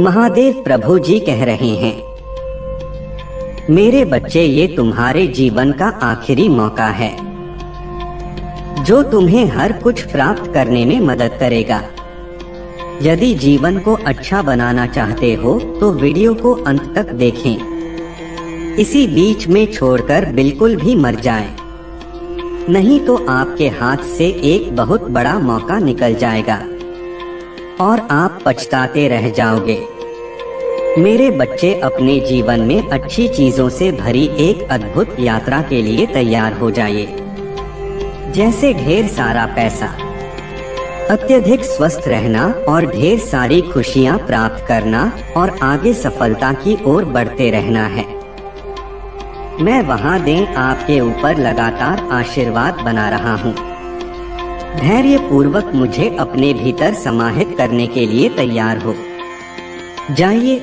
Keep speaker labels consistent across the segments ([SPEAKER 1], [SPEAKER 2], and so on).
[SPEAKER 1] महादेव प्रभु जी कह रहे हैं, मेरे बच्चे, ये तुम्हारे जीवन का आखिरी मौका है जो तुम्हें हर कुछ प्राप्त करने में मदद करेगा। यदि जीवन को अच्छा बनाना चाहते हो तो वीडियो को अंत तक देखें। इसी बीच में छोड़कर बिल्कुल भी मर जाएं, नहीं तो आपके हाथ से एक बहुत बड़ा मौका निकल जाएगा और आप पछताते रह जाओगे। मेरे बच्चे, अपने जीवन में अच्छी चीजों से भरी एक अद्भुत यात्रा के लिए तैयार हो जाइए, जैसे ढेर सारा पैसा, अत्यधिक स्वस्थ रहना और ढेर सारी खुशियां प्राप्त करना और आगे सफलता की ओर बढ़ते रहना है। मैं वहां दें आपके ऊपर लगातार आशीर्वाद बना रहा हूं। धैर्य पूर्वक मुझे अपने भीतर समाहित करने के लिए तैयार हो जाइए।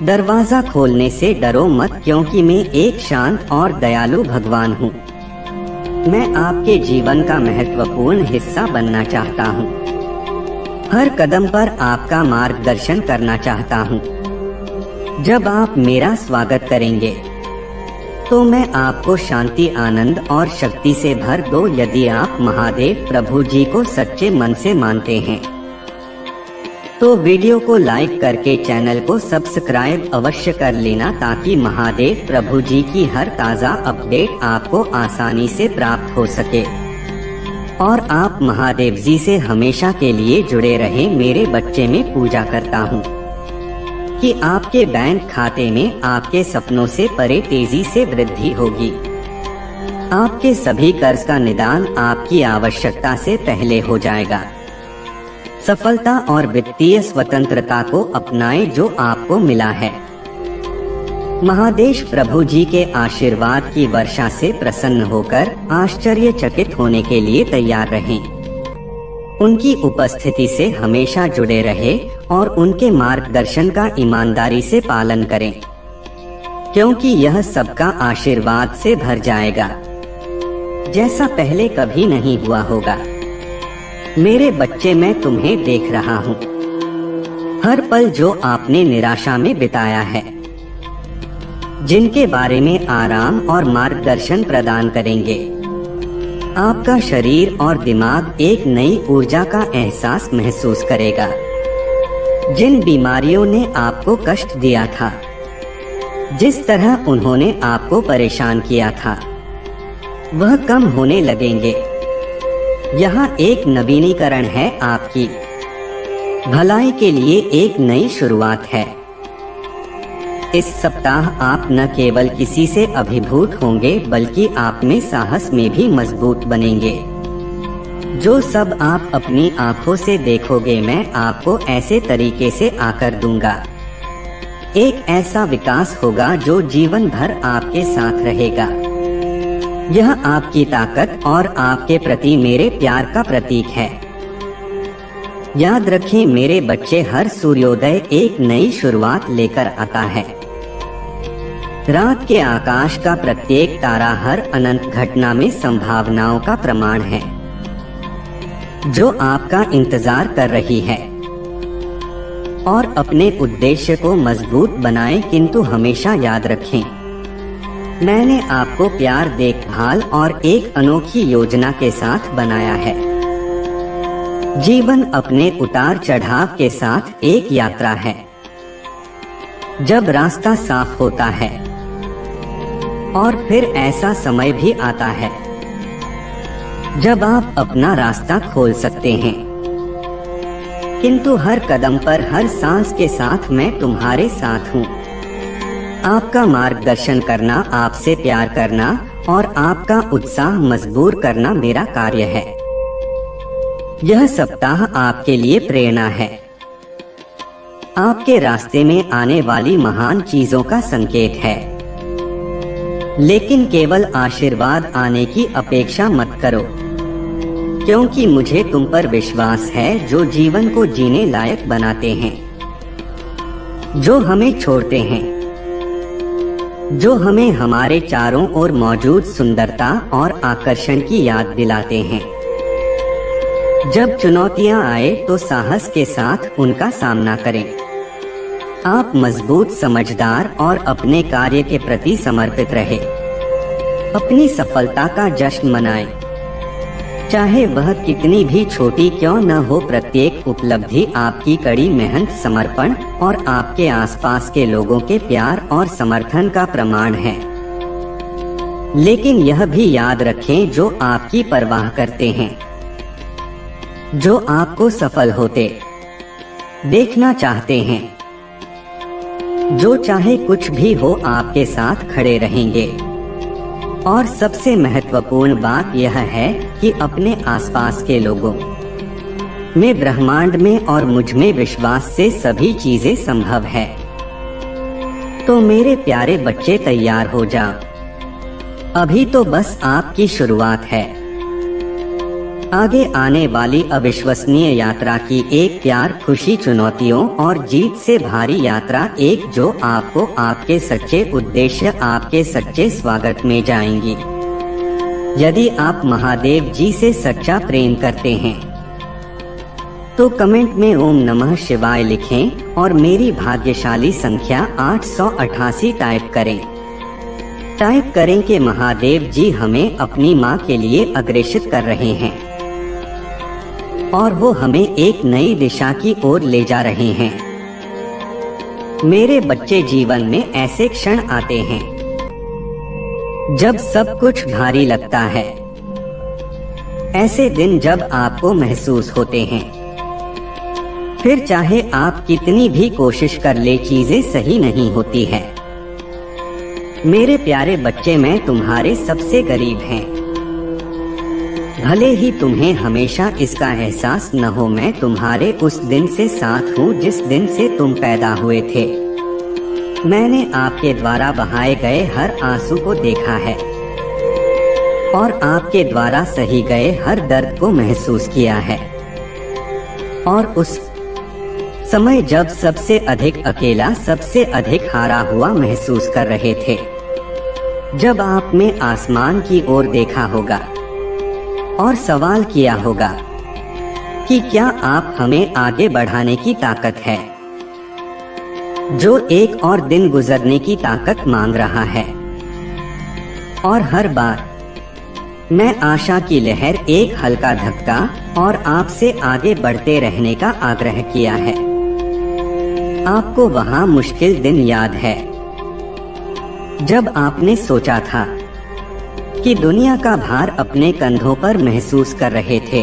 [SPEAKER 1] दरवाजा खोलने से डरो मत, क्योंकि मैं एक शांत और दयालु भगवान हूँ। मैं आपके जीवन का महत्वपूर्ण हिस्सा बनना चाहता हूँ। हर कदम पर आपका मार्गदर्शन करना चाहता हूँ। जब आप मेरा स्वागत करेंगे तो मैं आपको शांति, आनंद और शक्ति से भर दो। यदि आप महादेव प्रभु जी को सच्चे मन से मानते हैं तो वीडियो को लाइक करके चैनल को सब्सक्राइब अवश्य कर लेना, ताकि महादेव प्रभु जी की हर ताज़ा अपडेट आपको आसानी से प्राप्त हो सके और आप महादेव जी से हमेशा के लिए जुड़े रहें। मेरे बच्चे, में पूजा करता हूँ कि आपके बैंक खाते में आपके सपनों से परे तेजी से वृद्धि होगी। आपके सभी कर्ज का निदान आपकी आवश्यकता से पहले हो जाएगा। सफलता और वित्तीय स्वतंत्रता को अपनाएं जो आपको मिला है। महादेव प्रभु जी के आशीर्वाद की वर्षा से प्रसन्न होकर आश्चर्यचकित होने के लिए तैयार रहें। उनकी उपस्थिति से हमेशा जुड़े रहे और उनके मार्गदर्शन का ईमानदारी से पालन करें, क्योंकि यह सबका आशीर्वाद से भर जाएगा, जैसा पहले कभी नहीं हुआ होगा। मेरे बच्चे, मैं तुम्हें देख रहा हूँ। हर पल जो आपने निराशा में बिताया है, जिनके बारे में आराम और मार्गदर्शन प्रदान करेंगे। आपका शरीर और दिमाग एक नई ऊर्जा का एहसास महसूस करेगा। जिन बीमारियों ने आपको कष्ट दिया था, जिस तरह उन्होंने आपको परेशान किया था, वह कम होने लगेंगे। यहाँ एक नवीनीकरण है, आपकी भलाई के लिए एक नई शुरुआत है। इस सप्ताह आप न केवल किसी से अभिभूत होंगे, बल्कि आप में साहस में भी मजबूत बनेंगे। जो सब आप अपनी आंखों से देखोगे, मैं आपको ऐसे तरीके से आकर दूंगा। एक ऐसा विकास होगा जो जीवन भर आपके साथ रहेगा। यह आपकी ताकत और आपके प्रति मेरे प्यार का प्रतीक है। याद रखें मेरे बच्चे, हर सूर्योदय एक नई शुरुआत लेकर आता है। रात के आकाश का प्रत्येक तारा हर अनंत घटना में संभावनाओं का प्रमाण है, जो आपका इंतजार कर रही है। और अपने उद्देश्य को मजबूत बनाएं, किंतु हमेशा याद रखें, मैंने आपको प्यार, देखभाल और एक अनोखी योजना के साथ बनाया है। जीवन अपने उतार चढ़ाव के साथ एक यात्रा है। जब रास्ता साफ होता है और फिर ऐसा समय भी आता है जब आप अपना रास्ता खोल सकते हैं, किंतु हर कदम पर, हर सांस के साथ मैं तुम्हारे साथ हूँ। आपका मार्गदर्शन करना, आपसे प्यार करना और आपका उत्साह मजबूर करना मेरा कार्य है। यह सप्ताह आपके लिए प्रेरणा है, आपके रास्ते में आने वाली महान चीजों का संकेत है। लेकिन केवल आशीर्वाद आने की अपेक्षा मत करो, क्योंकि मुझे तुम पर विश्वास है, जो जीवन को जीने लायक बनाते हैं, जो हमें छोड़ते हैं, जो हमें हमारे चारों ओर मौजूद सुंदरता और आकर्षण की याद दिलाते हैं। जब चुनौतियां आए तो साहस के साथ उनका सामना करें। आप मजबूत, समझदार और अपने कार्य के प्रति समर्पित रहे। अपनी सफलता का जश्न मनाएं, चाहे वह कितनी भी छोटी क्यों न हो। प्रत्येक उपलब्धि आपकी कड़ी मेहनत, समर्पण और आपके आसपास के लोगों के प्यार और समर्थन का प्रमाण है। लेकिन यह भी याद रखें, जो आपकी परवाह करते हैं, जो आपको सफल होते देखना चाहते हैं, जो चाहे कुछ भी हो आपके साथ खड़े रहेंगे। और सबसे महत्वपूर्ण बात यह है कि अपने आसपास के लोगों में, ब्रह्मांड में और मुझ में विश्वास से सभी चीजें संभव है। तो मेरे प्यारे बच्चे, तैयार हो जाओ, अभी तो बस आपकी शुरुआत है। आगे आने वाली अविश्वसनीय यात्रा की एक प्यार, खुशी, चुनौतियों और जीत से भारी यात्रा, एक जो आपको आपके सच्चे उद्देश्य, आपके सच्चे स्वागत में जाएंगी। यदि आप महादेव जी से सच्चा प्रेम करते हैं तो कमेंट में ओम नमः शिवाय लिखें और मेरी भाग्यशाली संख्या 888 टाइप करें। टाइप करें कि महादेव जी हमें अपनी माँ के लिए अग्रेषित कर रहे हैं और वो हमें एक नई दिशा की ओर ले जा रहे हैं। मेरे बच्चे, जीवन में ऐसे क्षण आते हैं जब सब कुछ भारी लगता है। ऐसे दिन जब आपको महसूस होते हैं, फिर चाहे आप कितनी भी कोशिश कर ले, चीजें सही नहीं होती है। मेरे प्यारे बच्चे, मैं तुम्हारे सबसे करीब हैं। भले ही तुम्हें हमेशा इसका एहसास न हो, मैं तुम्हारे उस दिन से साथ हूँ जिस दिन से तुम पैदा हुए थे। मैंने आपके द्वारा बहाए गए हर आंसू को देखा है और आपके द्वारा सही गए हर दर्द को महसूस किया है। और उस समय जब सबसे अधिक अकेला, सबसे अधिक हारा हुआ महसूस कर रहे थे, जब आपने आसमान की ओर देखा होगा और सवाल किया होगा कि क्या आप हमें आगे बढ़ाने की ताकत है, जो एक और दिन गुजरने की ताकत मांग रहा है। और हर बार मैं आशा की लहर, एक हल्का धक्का और आपसे आगे बढ़ते रहने का आग्रह किया है। आपको वहाँ मुश्किल दिन याद है जब आपने सोचा था कि दुनिया का भार अपने कंधों पर महसूस कर रहे थे,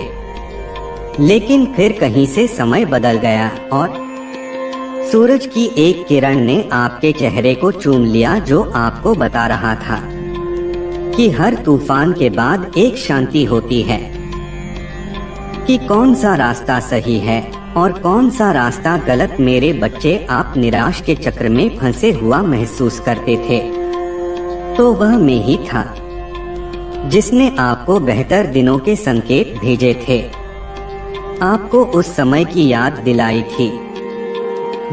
[SPEAKER 1] लेकिन फिर कहीं से समय बदल गया और सूरज की एक किरण ने आपके चेहरे को चूम लिया, जो आपको बता रहा था कि हर तूफान के बाद एक शांति होती है, कि कौन सा रास्ता सही है और कौन सा रास्ता गलत। मेरे बच्चे, आप निराश के चक्र में फंसे हुआ महसूस करते थे, तो वह मैं ही था जिसने आपको बेहतर दिनों के संकेत भेजे थे, आपको उस समय की याद दिलाई थी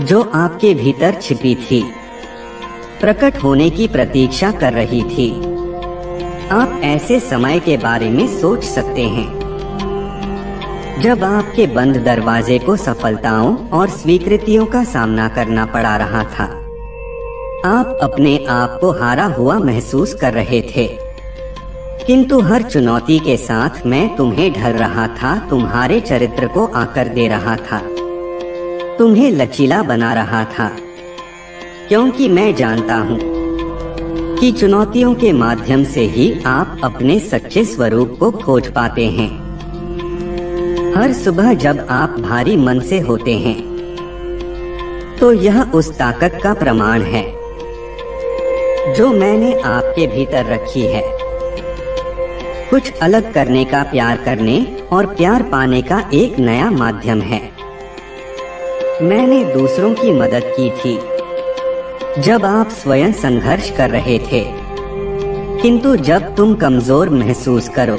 [SPEAKER 1] जो आपके भीतर छिपी थी, प्रकट होने की प्रतीक्षा कर रही थी। आप ऐसे समय के बारे में सोच सकते हैं जब आपके बंद दरवाजे को सफलताओं और स्वीकृतियों का सामना करना पड़ा रहा था। आप अपने आप को हारा हुआ महसूस कर रहे थे, किंतु हर चुनौती के साथ मैं तुम्हें ढल रहा था, तुम्हारे चरित्र को आकर दे रहा था, तुम्हें लचीला बना रहा था, क्योंकि मैं जानता हूँ कि चुनौतियों के माध्यम से ही आप अपने सच्चे स्वरूप को खोज पाते हैं। हर सुबह जब आप भारी मन से होते हैं, तो यह उस ताकत का प्रमाण है जो मैंने आपके भीतर रखी है। कुछ अलग करने का, प्यार करने और प्यार पाने का एक नया माध्यम है। मैंने दूसरों की मदद की थी जब आप स्वयं संघर्ष कर रहे थे, किंतु जब तुम कमजोर महसूस करो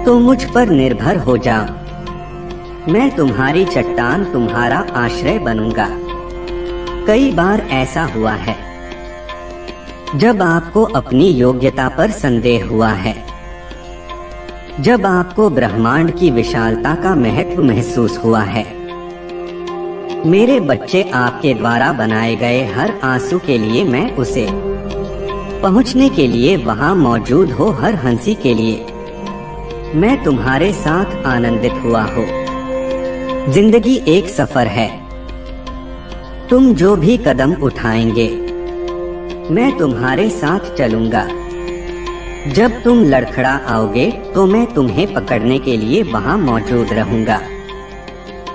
[SPEAKER 1] तो मुझ पर निर्भर हो जाओ। मैं तुम्हारी चट्टान, तुम्हारा आश्रय बनूंगा। कई बार ऐसा हुआ है जब आपको अपनी योग्यता पर संदेह हुआ है, जब आपको ब्रह्मांड की विशालता का महत्व महसूस हुआ है, मेरे बच्चे, आपके द्वारा बनाए गए हर आंसू के लिए मैं उसे पहुंचने के लिए वहां मौजूद हो, हर हंसी के लिए मैं तुम्हारे साथ आनंदित हुआ हो। जिंदगी एक सफर है, तुम जो भी कदम उठाएंगे मैं तुम्हारे साथ चलूंगा। जब तुम लड़खड़ा आओगे तो मैं तुम्हें पकड़ने के लिए वहां मौजूद रहूंगा।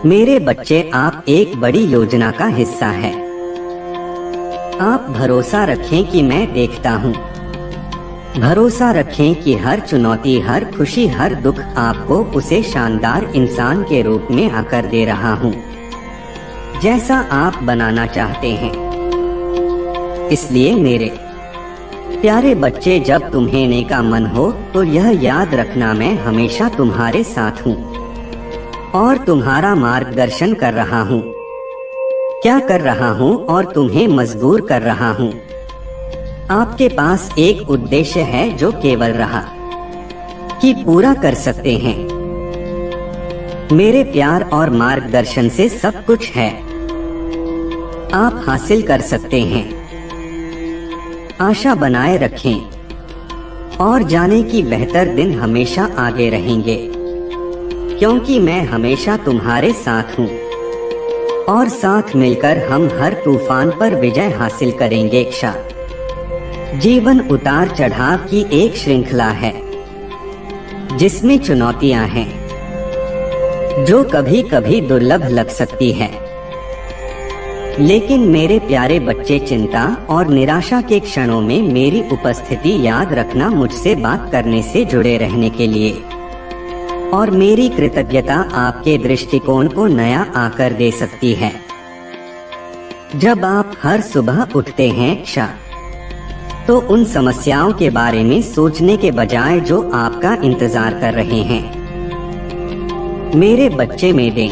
[SPEAKER 1] मेरे बच्चे, आप एक बड़ी योजना का हिस्सा हैं। आप भरोसा रखें कि मैं देखता हूँ। भरोसा रखें कि हर चुनौती, हर खुशी, हर दुख आपको उसे शानदार इंसान के रूप में आकर दे रहा हूँ, जैसा आप बनाना चाहते हैं। इसलिए मेरे प्यारे बच्चे, जब तुम्हें ने का मन हो तो यह याद रखना, मैं हमेशा तुम्हारे साथ हूँ और तुम्हारा मार्गदर्शन कर रहा हूँ। क्या कर रहा हूँ और तुम्हें मजबूर कर रहा हूँ। आपके पास एक उद्देश्य है जो केवल रहा कि पूरा कर सकते हैं। मेरे प्यार और मार्गदर्शन से सब कुछ है, आप हासिल कर सकते हैं। आशा बनाए रखें और जाने कि बेहतर दिन हमेशा आगे रहेंगे, क्योंकि मैं हमेशा तुम्हारे साथ हूँ और साथ मिलकर हम हर तूफान पर विजय हासिल करेंगे। जीवन उतार चढ़ाव की एक श्रृंखला है जिसमें चुनौतियां हैं जो कभी कभी दुर्लभ लग सकती है, लेकिन मेरे प्यारे बच्चे, चिंता और निराशा के क्षणों में मेरी उपस्थिति याद रखना, मुझसे बात करने से जुड़े रहने के लिए, और मेरी कृतज्ञता आपके दृष्टिकोण को नया आकर दे सकती है। जब आप हर सुबह उठते हैं तो उन समस्याओं के बारे में सोचने के बजाय जो आपका इंतजार कर रहे हैं, मेरे बच्चे मेरे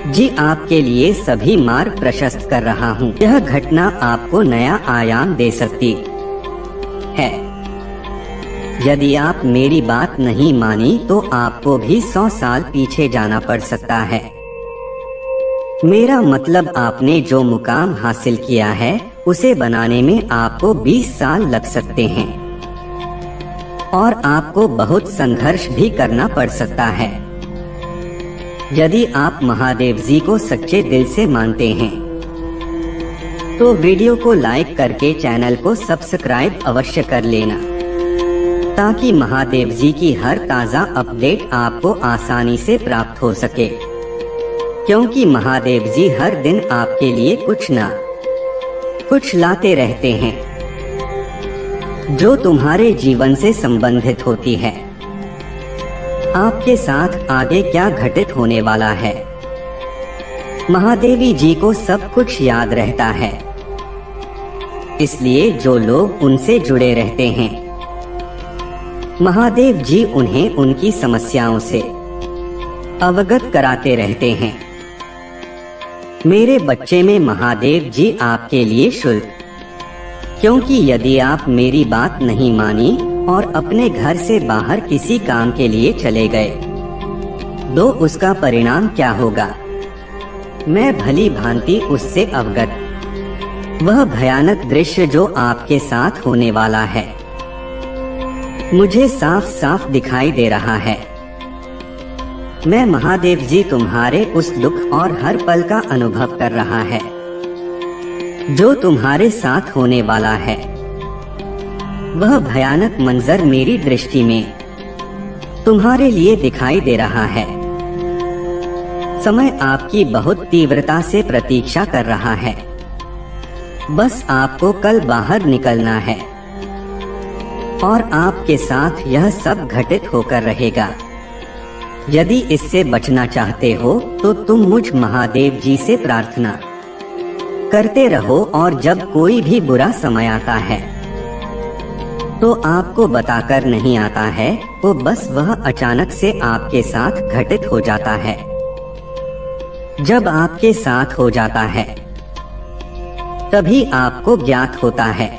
[SPEAKER 1] जी, आपके लिए सभी मार्ग प्रशस्त कर रहा हूँ। यह घटना आपको नया आयाम दे सकती है। यदि आप मेरी बात नहीं मानी तो आपको भी 100 साल पीछे जाना पड़ सकता है। मेरा मतलब, आपने जो मुकाम हासिल किया है उसे बनाने में आपको 20 साल लग सकते हैं और आपको बहुत संघर्ष भी करना पड़ सकता है। यदि आप महादेव जी को सच्चे दिल से मानते हैं तो वीडियो को लाइक करके चैनल को सब्सक्राइब अवश्य कर लेना, ताकि महादेव जी की हर ताज़ा अपडेट आपको आसानी से प्राप्त हो सके, क्योंकि महादेव जी हर दिन आपके लिए कुछ ना कुछ लाते रहते हैं जो तुम्हारे जीवन से संबंधित होती है। आपके साथ आगे क्या घटित होने वाला है, महादेवी जी को सब कुछ याद रहता है। इसलिए जो लोग उनसे जुड़े रहते हैं, महादेव जी उन्हें उनकी समस्याओं से अवगत कराते रहते हैं। मेरे बच्चे में महादेव जी आपके लिए शुल्क, क्योंकि यदि आप मेरी बात नहीं मानी और अपने घर से बाहर किसी काम के लिए चले गए तो उसका परिणाम क्या होगा, मैं भली भांति उससे अवगत। वह भयानक दृश्य जो आपके साथ होने वाला है मुझे साफ साफ दिखाई दे रहा है। मैं महादेव जी तुम्हारे उस दुख और हर पल का अनुभव कर रहा है जो तुम्हारे साथ होने वाला है। वह भयानक मंजर मेरी दृष्टि में तुम्हारे लिए दिखाई दे रहा है। समय आपकी बहुत तीव्रता से प्रतीक्षा कर रहा है, बस आपको कल बाहर निकलना है और आपके साथ यह सब घटित होकर रहेगा। यदि इससे बचना चाहते हो तो तुम मुझ महादेव जी से प्रार्थना करते रहो, और जब कोई भी बुरा समय आता है तो आपको बताकर नहीं आता है, वो बस वह अचानक से आपके साथ घटित हो जाता है। जब आपके साथ हो जाता है तभी आपको ज्ञात होता है,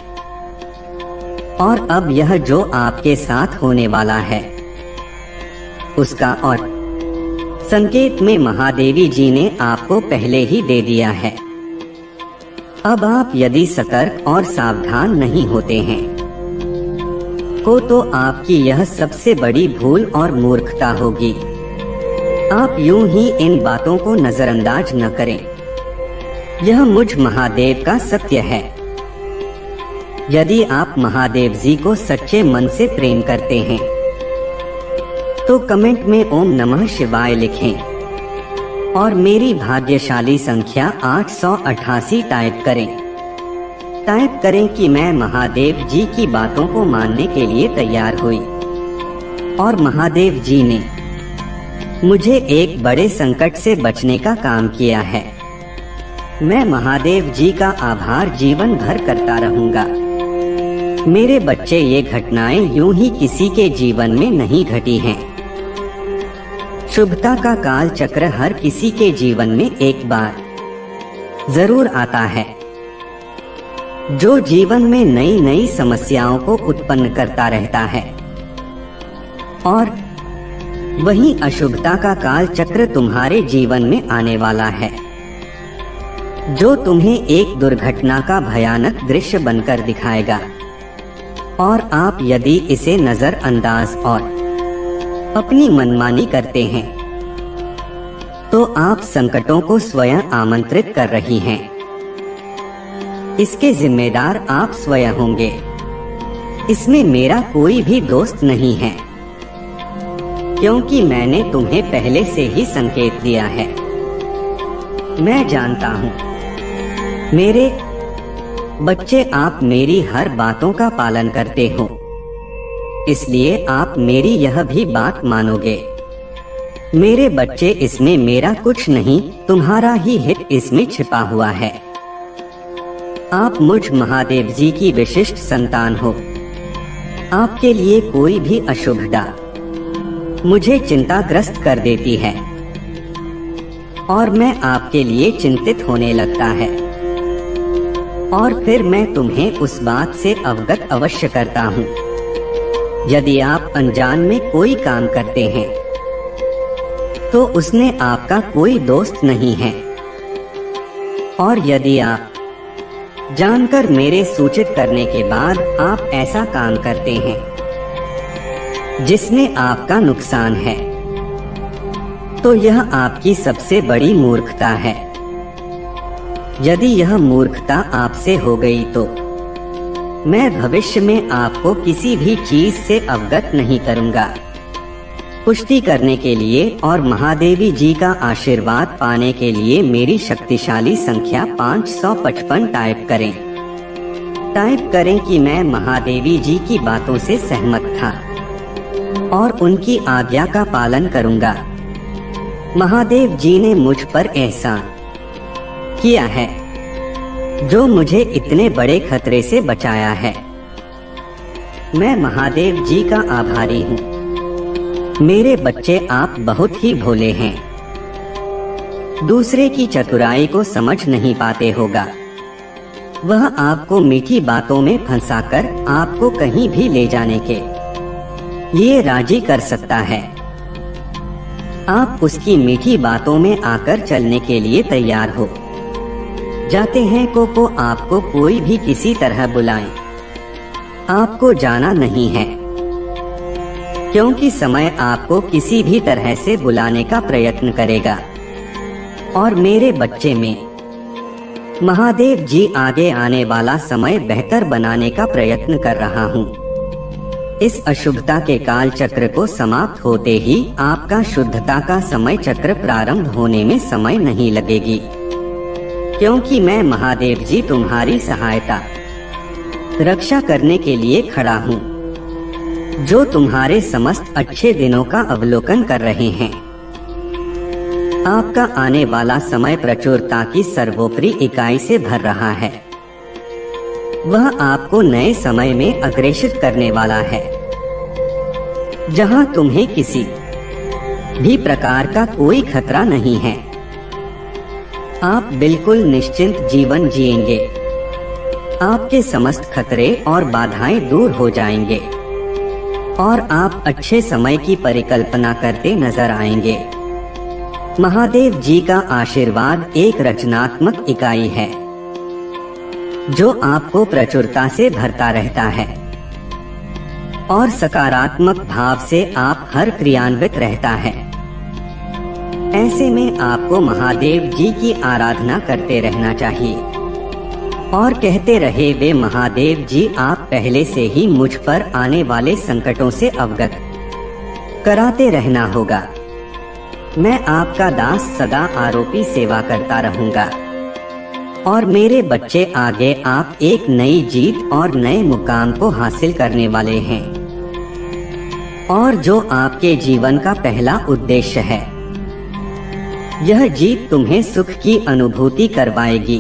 [SPEAKER 1] और अब यह जो आपके साथ होने वाला है उसका और संकेत में महादेवी जी ने आपको पहले ही दे दिया है। अब आप यदि सतर्क और सावधान नहीं होते हैं तो आपकी यह सबसे बड़ी भूल और मूर्खता होगी। आप यूं ही इन बातों को नजरअंदाज न करें। यह मुझ महादेव का सत्य है। यदि आप महादेव जी को सच्चे मन से प्रेम करते हैं तो कमेंट में ओम नमः शिवाय लिखें और मेरी भाग्यशाली संख्या 888 टाइप करें। टाइप करें कि मैं महादेव जी की बातों को मानने के लिए तैयार हुई और महादेव जी ने मुझे एक बड़े संकट से बचने का काम किया है। मैं महादेव जी का आभार जीवन भर करता रहूंगा। मेरे बच्चे, ये घटनाएं यूं ही किसी के जीवन में नहीं घटी हैं। शुभता का काल चक्र हर किसी के जीवन में एक बार जरूर आता है, जो जीवन में नई नई समस्याओं को उत्पन्न करता रहता है। और वही अशुभता का काल चक्र तुम्हारे जीवन में आने वाला है, जो तुम्हें एक दुर्घटना का भयानक दृश्य बनकर दिखाएगा। और आप यदि इसे नजरअंदाज और अपनी मनमानी करते हैं तो आप संकटों को स्वयं आमंत्रित कर रही हैं। इसके जिम्मेदार आप स्वयं होंगे। इसमें मेरा कोई भी दोस्त नहीं है, क्योंकि मैंने तुम्हें पहले से ही संकेत दिया है। मैं जानता हूँ मेरे बच्चे, आप मेरी हर बातों का पालन करते हो, इसलिए आप मेरी यह भी बात मानोगे। मेरे बच्चे, इसमें मेरा कुछ नहीं, तुम्हारा ही हित इसमें छिपा हुआ है। आप मुझ महादेव जी की विशिष्ट संतान हो। आपके लिए कोई भी अशुभता मुझे चिंताग्रस्त कर देती है और मैं आपके लिए चिंतित होने लगता है, और फिर मैं तुम्हें उस बात से अवगत अवश्य करता हूँ। यदि आप अनजान में कोई काम करते हैं तो उसमें आपका कोई दोस्त नहीं है, और यदि आप जानकर मेरे सूचित करने के बाद आप ऐसा काम करते हैं जिसमें आपका नुकसान है, तो यह आपकी सबसे बड़ी मूर्खता है। यदि यह मूर्खता आपसे हो गई तो मैं भविष्य में आपको किसी भी चीज से अवगत नहीं करूंगा। पुष्टि करने के लिए और महादेवी जी का आशीर्वाद पाने के लिए मेरी शक्तिशाली संख्या 555 टाइप करें। टाइप करें कि मैं महादेवी जी की बातों से सहमत था और उनकी आज्ञा का पालन करूंगा। महादेव जी ने मुझ पर एहसान किया है, जो मुझे इतने बड़े खतरे से बचाया है। मैं महादेव जी का आभारी हूँ। मेरे बच्चे, आप बहुत ही भोले हैं। दूसरे की चतुराई को समझ नहीं पाते होगा। वह आपको मीठी बातों में फंसाकर आपको कहीं भी ले जाने के लिए राजी कर सकता है। आप उसकी मीठी बातों में आकर चलने के लिए तैयार हो जाते हैं को आपको कोई भी किसी तरह बुलाए, आपको जाना नहीं है, क्योंकि समय आपको किसी भी तरह से बुलाने का प्रयत्न करेगा। और मेरे बच्चे में महादेव जी आगे आने वाला समय बेहतर बनाने का प्रयत्न कर रहा हूँ। इस अशुभता के काल चक्र को समाप्त होते ही आपका शुद्धता का समय चक्र प्रारंभ होने में समय नहीं लगेगी, क्योंकि मैं महादेव जी तुम्हारी सहायता रक्षा करने के लिए खड़ा हूँ, जो तुम्हारे समस्त अच्छे दिनों का अवलोकन कर रहे हैं। आपका आने वाला समय प्रचुरता की सर्वोपरि इकाई से भर रहा है। वह आपको नए समय में अग्रेसित करने वाला है, जहां तुम्हें किसी भी प्रकार का कोई खतरा नहीं है। आप बिल्कुल निश्चिंत जीवन जिएंगे। आपके समस्त खतरे और बाधाएं दूर हो जाएंगे और आप अच्छे समय की परिकल्पना करते नजर आएंगे। महादेव जी का आशीर्वाद एक रचनात्मक इकाई है जो आपको प्रचुरता से भरता रहता है और सकारात्मक भाव से आप हर क्रियान्वित रहता है। ऐसे में आपको महादेव जी की आराधना करते रहना चाहिए और कहते रहे, वे महादेव जी आप पहले से ही मुझ पर आने वाले संकटों से अवगत कराते रहना होगा। मैं आपका दास सदा आरोपी सेवा करता रहूंगा और मेरे बच्चे आगे आप एक नई जीत और नए मुकाम को हासिल करने वाले हैं और जो आपके जीवन का पहला उद्देश्य है, यह जीत तुम्हें सुख की अनुभूति करवाएगी।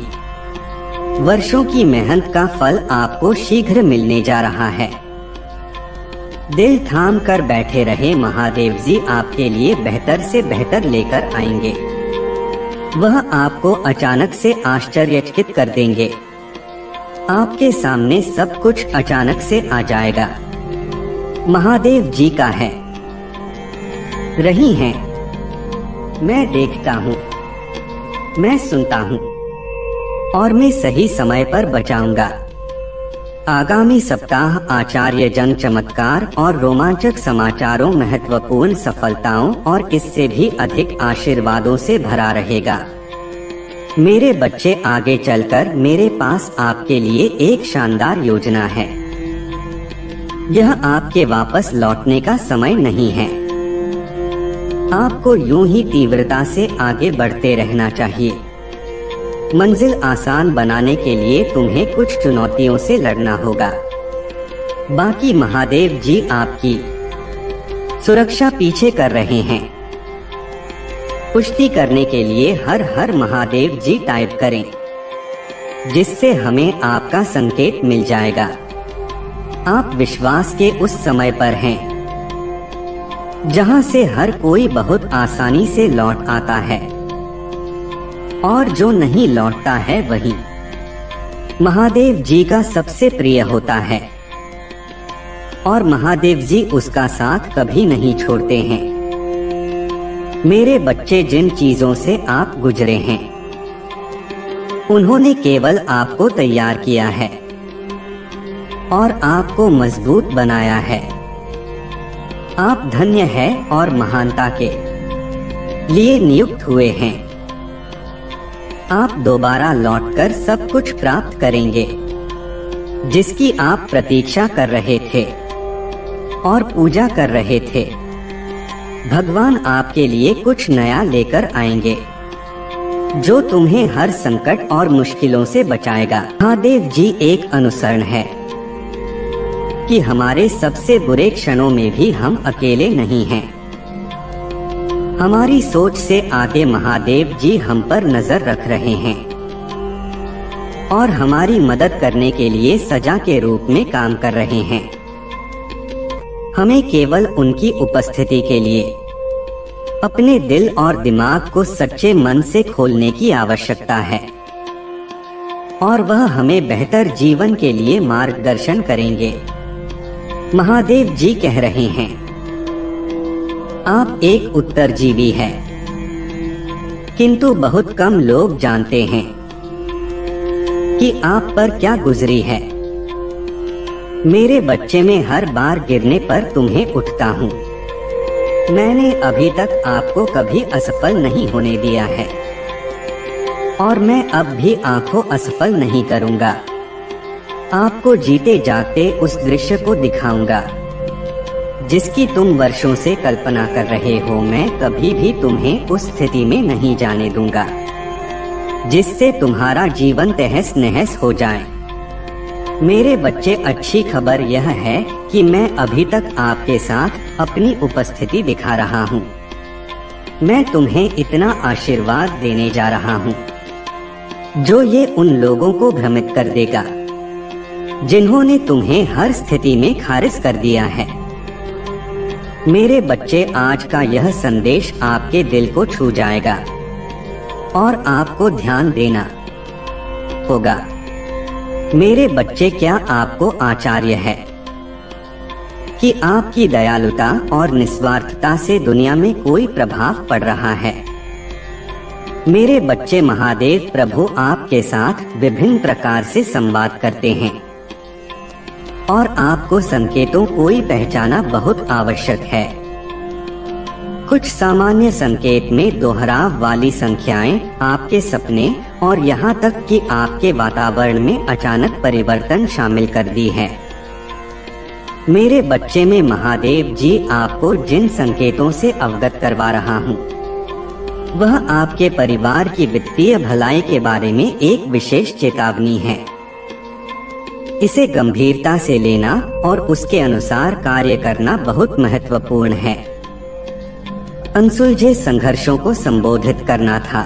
[SPEAKER 1] वर्षों की मेहनत का फल आपको शीघ्र मिलने जा रहा है। दिल थाम कर बैठे रहे, महादेव जी आपके लिए बेहतर से बेहतर लेकर आएंगे। वह आपको अचानक से आश्चर्यचकित कर देंगे। आपके सामने सब कुछ अचानक से आ जाएगा। महादेव जी का है, रही हैं। मैं देखता हूँ, मैं सुनता हूँ और मैं सही समय पर बचाऊंगा। आगामी सप्ताह आचार्य जन चमत्कार और रोमांचक समाचारों, महत्वपूर्ण सफलताओं और इससे भी अधिक आशीर्वादों से भरा रहेगा। मेरे बच्चे, आगे चलकर मेरे पास आपके लिए एक शानदार योजना है। यह आपके वापस लौटने का समय नहीं है। आपको यूं ही तीव्रता से आगे बढ़ते रहना चाहिए। मंजिल आसान बनाने के लिए तुम्हें कुछ चुनौतियों से लड़ना होगा। बाकी महादेव जी आपकी सुरक्षा पीछे कर रहे हैं। पुष्टि करने के लिए हर हर महादेव जी टाइप करें, जिससे हमें आपका संकेत मिल जाएगा। आप विश्वास के उस समय पर हैं जहां से हर कोई बहुत आसानी से लौट आता है और जो नहीं लौटता है वही महादेव जी का सबसे प्रिय होता है और महादेव जी उसका साथ कभी नहीं छोड़ते हैं। मेरे बच्चे, जिन चीजों से आप गुजरे हैं, उन्होंने केवल आपको तैयार किया है और आपको मजबूत बनाया है। आप धन्य हैं और महानता के लिए नियुक्त हुए हैं। आप दोबारा लौटकर सब कुछ प्राप्त करेंगे जिसकी आप प्रतीक्षा कर रहे थे और पूजा कर रहे थे। भगवान आपके लिए कुछ नया लेकर आएंगे जो तुम्हें हर संकट और मुश्किलों से बचाएगा। महादेव जी एक अनुसरण है कि हमारे सबसे बुरे क्षणों में भी हम अकेले नहीं हैं। हमारी सोच से आगे महादेव जी हम पर नजर रख रहे हैं और हमारी मदद करने के लिए सजा के रूप में काम कर रहे हैं। हमें केवल उनकी उपस्थिति के लिए अपने दिल और दिमाग को सच्चे मन से खोलने की आवश्यकता है और वह हमें बेहतर जीवन के लिए मार्गदर्शन करेंगे। महादेव जी कह रहे हैं, आप एक उत्तरजीवी हैं, किंतु बहुत कम लोग जानते हैं कि आप पर क्या गुजरी है। मेरे बच्चे, में हर बार गिरने पर तुम्हें उठता हूँ। मैंने अभी तक आपको कभी असफल नहीं होने दिया है और मैं अब भी आपको असफल नहीं करूँगा। आपको जीते जागते उस दृश्य को दिखाऊंगा जिसकी तुम वर्षों से कल्पना कर रहे हो। मैं कभी भी तुम्हें उस स्थिति में नहीं जाने दूंगा जिससे तुम्हारा जीवन तहस नहस हो जाए। मेरे बच्चे, अच्छी खबर यह है कि मैं अभी तक आपके साथ अपनी उपस्थिति दिखा रहा हूँ। मैं तुम्हें इतना आशीर्वाद देने जा रहा हूँ जो ये उन लोगों को भ्रमित कर देगा जिन्होंने तुम्हें हर स्थिति में खारिज कर दिया है। मेरे बच्चे, आज का यह संदेश आपके दिल को छू जाएगा और आपको ध्यान देना होगा। मेरे बच्चे, क्या आपको आश्चर्य है कि आपकी दयालुता और निस्वार्थता से दुनिया में कोई प्रभाव पड़ रहा है? मेरे बच्चे, महादेव प्रभु आपके साथ विभिन्न प्रकार से संवाद करते हैं और आपको संकेतों को पहचाना बहुत आवश्यक है। कुछ सामान्य संकेत में दोहराव वाली संख्याएं आपके सपने और यहाँ तक कि आपके वातावरण में अचानक परिवर्तन शामिल कर दी है। मेरे बच्चे में महादेव जी आपको जिन संकेतों से अवगत करवा रहा हूँ वह आपके परिवार की वित्तीय भलाई के बारे में एक विशेष चेतावनी है। इसे गंभीरता से लेना और उसके अनुसार कार्य करना बहुत महत्वपूर्ण है। अनसुलझे संघर्षों को संबोधित करना था।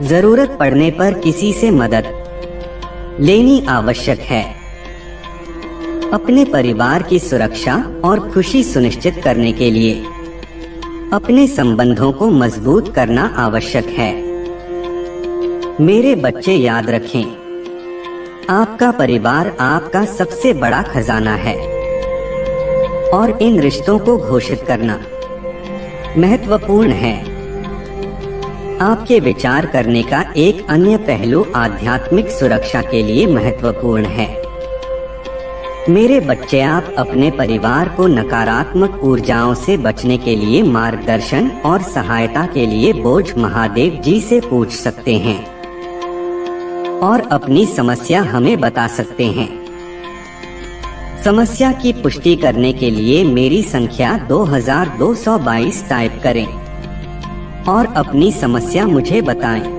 [SPEAKER 1] जरूरत पड़ने पर किसी से मदद लेनी आवश्यक है। अपने परिवार की सुरक्षा और खुशी सुनिश्चित करने के लिए अपने संबंधों को मजबूत करना आवश्यक है। मेरे बच्चे, याद रखें, आपका परिवार आपका सबसे बड़ा खजाना है और इन रिश्तों को घोषित करना महत्वपूर्ण है। आपके विचार करने का एक अन्य पहलू आध्यात्मिक सुरक्षा के लिए महत्वपूर्ण है। मेरे बच्चे, आप अपने परिवार को नकारात्मक ऊर्जाओं से बचने के लिए मार्गदर्शन और सहायता के लिए बोझ महादेव जी से पूछ सकते हैं और अपनी समस्या हमें बता सकते हैं। समस्या की पुष्टि करने के लिए मेरी संख्या 2222 टाइप करें और अपनी समस्या मुझे बताएं।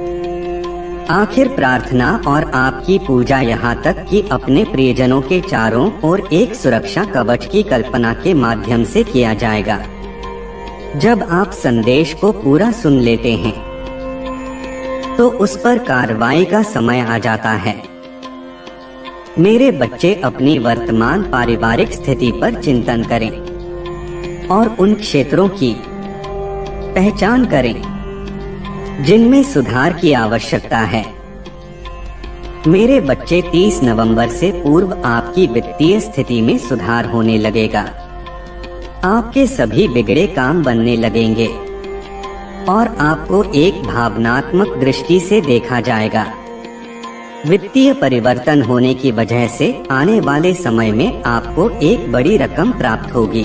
[SPEAKER 1] आखिर प्रार्थना और आपकी पूजा यहाँ तक कि अपने प्रियजनों के चारों ओर एक सुरक्षा कवच की कल्पना के माध्यम से किया जाएगा। जब आप संदेश को पूरा सुन लेते हैं तो उस पर कार्रवाई का समय आ जाता है। मेरे बच्चे, अपनी वर्तमान पारिवारिक स्थिति पर चिंतन करें और उन क्षेत्रों की पहचान करें जिनमें सुधार की आवश्यकता है। मेरे बच्चे, 30 नवंबर से पूर्व आपकी वित्तीय स्थिति में सुधार होने लगेगा। आपके सभी बिगड़े काम बनने लगेंगे और आपको एक भावनात्मक दृष्टि से देखा जाएगा। वित्तीय परिवर्तन होने की वजह से आने वाले समय में आपको एक बड़ी रकम प्राप्त होगी।